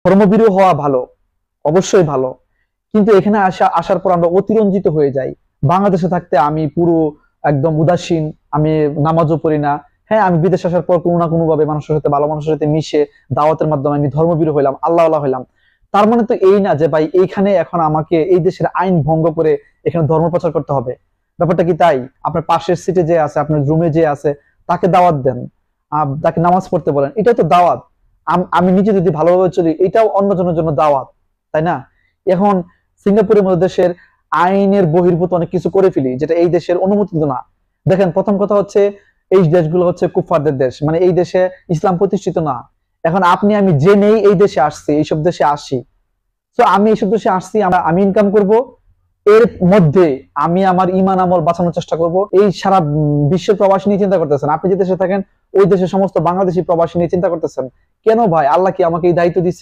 ধর্মভীরু হওয়া ভালো, অবশ্যই ভালো, কিন্তু এখানে আসার পর আমরা অতিরঞ্জিত হয়ে যাই। বাংলাদেশে থাকতে আমি পুরো একদম উদাসীন, আমি নামাজও পড়ি না। হ্যাঁ, আমি বিদেশে আসার পর কোনো না কোনো ভাবে মানুষের সাথে, ভালো মানুষের সাথে মিশে দাওয়াতের মাধ্যমে আমি ধর্মভীরু হইলাম, আল্লাহ আল্লাহ হইলাম। তার মানে তো এই না যে ভাই এইখানে এখন আমাকে এই দেশের আইন ভঙ্গ করে এখানে ধর্ম প্রচার করতে হবে। ব্যাপারটা কি তাই? আপনার পাশের সিটে যে আছে, আপনার রুমে যে আছে, তাকে দাওয়াত দেন, তাকে নামাজ পড়তে বলেন, এটাও তো দাওয়াত। আমি নিজে যদি ভালোভাবে চলি, এটাও অন্যজনের জন্য দাওয়াত, তাই না? এখন সিঙ্গাপুরের মতো দেশের আইনের বহির্ভূত অনেক কিছু করে ফেলি, যেটা এই দেশের অনুমোদিত না। দেখেন, প্রথম কথা হচ্ছে এই দেশগুলো হচ্ছে কুফফারদের দেশ, মানে এই দেশে ইসলাম প্রতিষ্ঠিত না। এখন আপনি আমি জেনেই এই দেশে আসছি, এইসব দেশে আসি। তো আমি এইসব দেশে আসছি, আমি ইনকাম করব, এর মধ্যে আমি আমার ইমান আমল বাঁচানোর চেষ্টা করব। এই সারা বিশ্বের প্রবাসী নিয়ে চিন্তা করতেছেন, আপনি যে দেশে থাকেন ওই দেশের সমস্ত বাংলাদেশি প্রবাসী নিয়ে চিন্তা করতেছেন। কেন ভাই? আল্লাহ কি আমাকে এই দায়িত্ব দিচ্ছে?